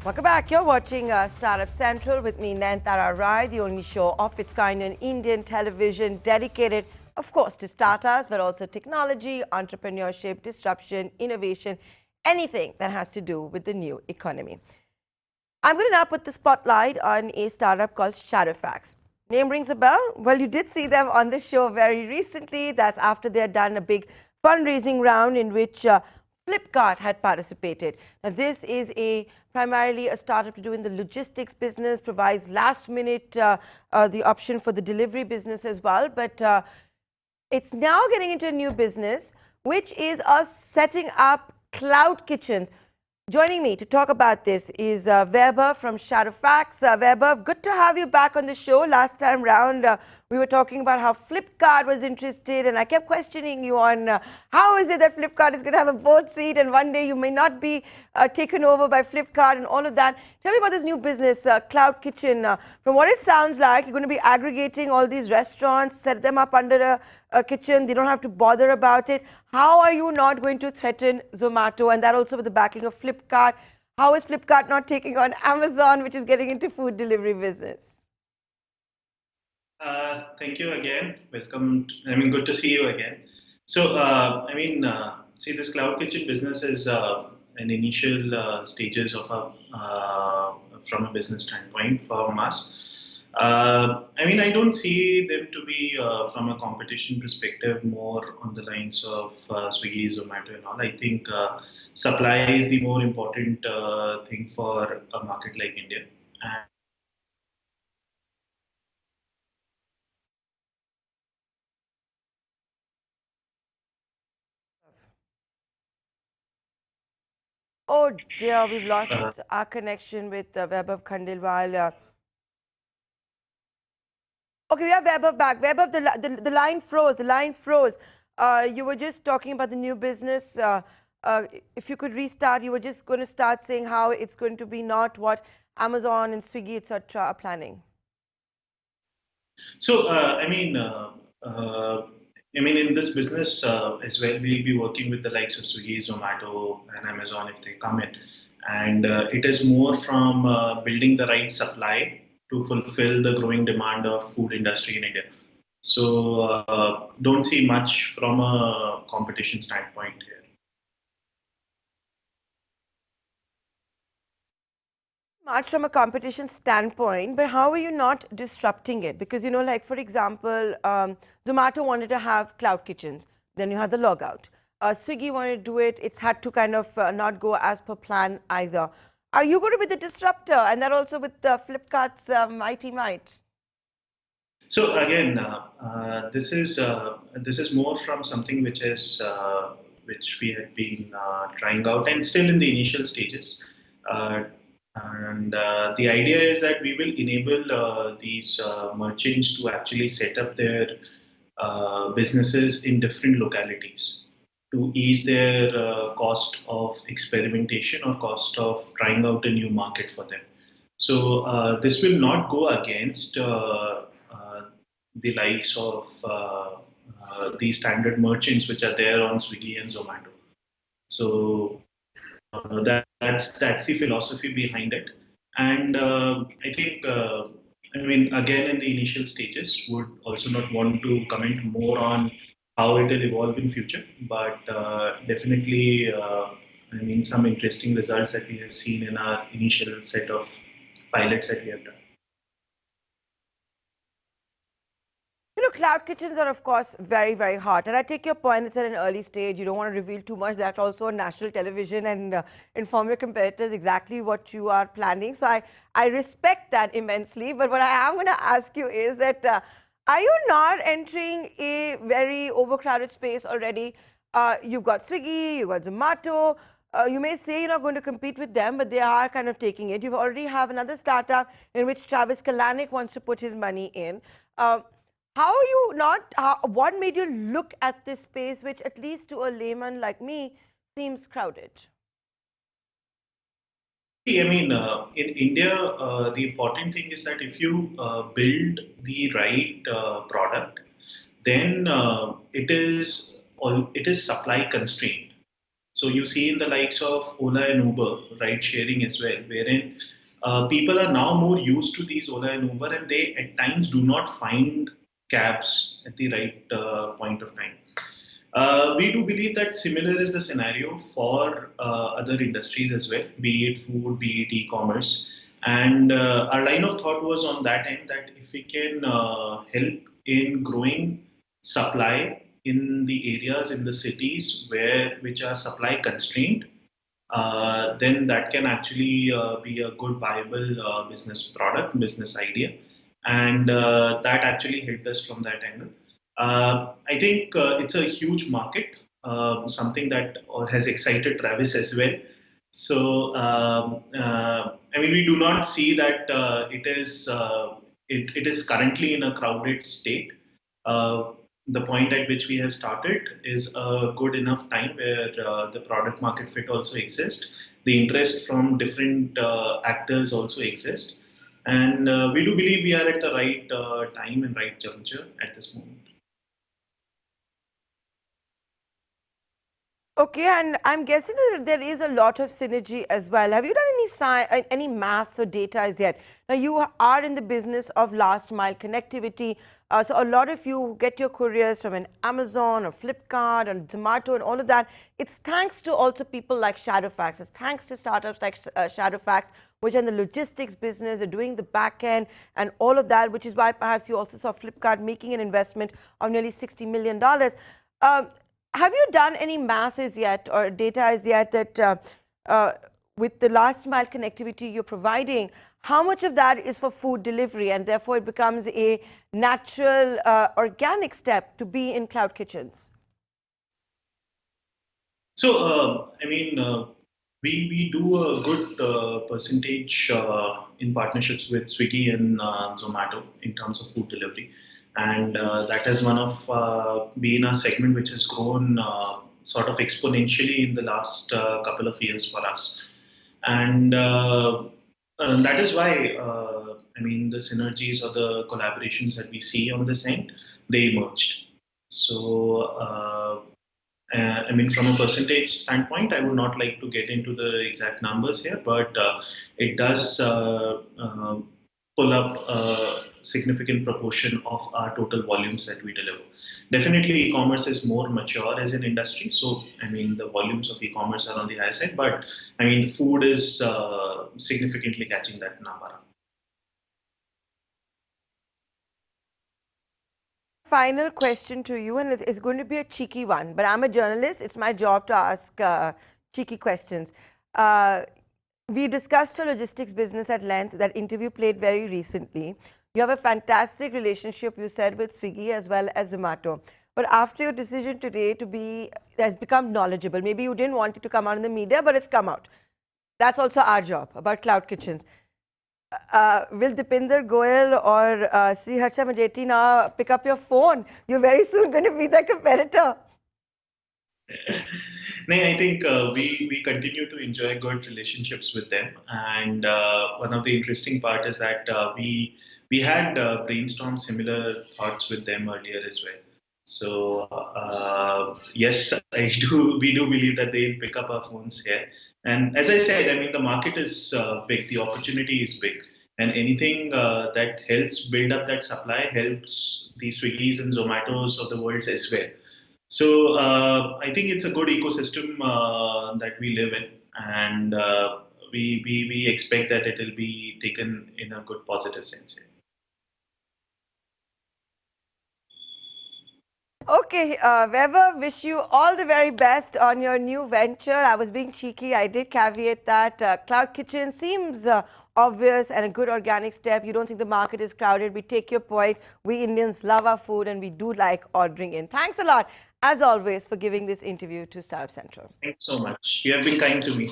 Welcome back. You're watching Startup Central with me, Nayantara Rai, the only show of its kind on Indian television dedicated, of course, to startups, but also technology, entrepreneurship, disruption, innovation, anything that has to do with the new economy. I'm going to now put the spotlight on a startup called Shadowfax. Name rings a bell? Well, you did see them on the show very recently. That's after they had done a big fundraising round in which Flipkart had participated. Now, this is primarily a startup to do in the logistics business, provides last minute the option for the delivery business as well. But it's now getting into a new business, which is setting up cloud kitchens. Joining me to talk about this is Weber from Shadowfax. Weber, good to have you back on the show. Last time round, we were talking about how Flipkart was interested, and I kept questioning you on how is it that Flipkart is going to have a board seat and one day you may not be taken over by Flipkart and all of that. Tell me about this new business, Cloud Kitchen. From what it sounds like, you're going to be aggregating all these restaurants, set them up under a kitchen. They don't have to bother about it. How are you not going to threaten Zomato, and that also with the backing of Flipkart? How is Flipkart not taking on Amazon, which is getting into food delivery business? Thank you again. Welcome. Good to see you again. So, see, this cloud kitchen business is an initial stages of from a business standpoint from us. I don't see them to be from a competition perspective more on the lines of Swiggy, Zomato, and all. I think supply is the more important thing for a market like India. Oh dear, we've lost our connection with Vaibhav Khandelwal. Okay, we have Vaibhav back. Vaibhav, the line froze. The line froze. You were just talking about the new business. If you could restart, you were just going to start saying how it's going to be not what Amazon and Swiggy, etc., are planning. So, in this business as well, we'll be working with the likes of Swiggy, Zomato, and Amazon if they come in. And it is more from building the right supply to fulfill the growing demand of food industry in India. So, don't see much from a competition standpoint here. Much from a competition standpoint, but how are you not disrupting it? Because, like for example, Zomato wanted to have cloud kitchens. Then you had the logout. Swiggy wanted to do it. It's had to kind of not go as per plan either. Are you going to be the disruptor? And that also with Flipkart's mighty might? So again, this is more from something which we have been trying out and still in the initial stages. And the idea is that we will enable these merchants to actually set up their businesses in different localities to ease their cost of experimentation or cost of trying out a new market for them. So this will not go against the likes of the standard merchants which are there on Swiggy and Zomato. So that's the philosophy behind it, and I think again in the initial stages would also not want to comment more on how it will evolve in future, but definitely some interesting results that we have seen in our initial set of pilots that we have done. Cloud kitchens are, of course, very, very hot. And I take your point, it's at an early stage. You don't want to reveal too much. That's also on national television and inform your competitors exactly what you are planning. So I respect that immensely. But what I am going to ask you is that are you not entering a very overcrowded space already? You've got Swiggy, you've got Zomato. You may say you're not going to compete with them, but they are kind of taking it. You already have another startup in which Travis Kalanick wants to put his money in. How are you not, what made you look at this space, which at least to a layman like me, seems crowded? See, in India, the important thing is that if you build the right product, then it is supply constrained. So you see in the likes of Ola and Uber, ride sharing as well, wherein people are now more used to these Ola and Uber, and they at times do not find cabs at the right point of time. We do believe that similar is the scenario for other industries as well, be it food, be it e-commerce. And our line of thought was on that end that if we can help in growing supply in the areas in the cities which are supply constrained, then that can actually be a good viable business product, business idea, and that actually helped us from that angle. I think it's a huge market, something that has excited Travis as well. So, I mean, we do not see that it is currently in a crowded state. Uh, the point at which we have started is a good enough time where the product market fit also exists. The interest from different actors also exists. And we do believe we are at the right time and right juncture at this moment. Okay, and I'm guessing that there is a lot of synergy as well. Have you done any math or data as yet? Now, you are in the business of last mile connectivity. So a lot of you get your couriers from an Amazon or Flipkart or Zomato and all of that. It's thanks to also people like Shadowfax. It's thanks to startups like Shadowfax, which are in the logistics business, are doing the back end and all of that, which is why perhaps you also saw Flipkart making an investment of nearly $60 million. Have you done any math as yet or data as yet that with the last mile connectivity you're providing, how much of that is for food delivery and therefore it becomes a natural organic step to be in cloud kitchens? So, I mean, we do a good percentage in partnerships with Swiggy and Zomato in terms of food delivery. And that is one of being a segment which has grown sort of exponentially in the last couple of years for us. And that is why, I mean, the synergies or the collaborations that we see on this end, they emerged. So, I mean, from a percentage standpoint, I would not like to get into the exact numbers here, but it does pull up a significant proportion of our total volumes that we deliver. Definitely, e-commerce is more mature as an industry, so I mean, the volumes of e-commerce are on the higher side, but I mean, the food is significantly catching that number. Final question to you, and it's going to be a cheeky one, but I'm a journalist. It's my job to ask cheeky questions. We discussed your logistics business at length. That interview played very recently. You have a fantastic relationship, you said, with Swiggy as well as Zomato. But after your decision today to be, has become knowledgeable, maybe you didn't want it to come out in the media, but it's come out. That's also our job about cloud kitchens. Will Dipinder Goyal or Sri Harsha Majeti now pick up your phone? You're very soon going to be their competitor. No, I think we continue to enjoy good relationships with them, and one of the interesting part is that we had brainstormed similar thoughts with them earlier as well. So yes, I do. We do believe that they'll pick up our phones here. And as I said, I mean the market is big, the opportunity is big, and anything that helps build up that supply helps the Swiggies and Zomatos of the world as well. So I think it's a good ecosystem that we live in, and we expect that it will be taken in a good positive sense. Okay, Weber, wish you all the very best on your new venture. I was being cheeky. I did caveat that. Cloud Kitchen seems obvious and a good organic step. You don't think the market is crowded. We take your point. We Indians love our food and we do like ordering in. Thanks a lot, as always, for giving this interview to Startup Central. Thanks so much. You have been kind to me.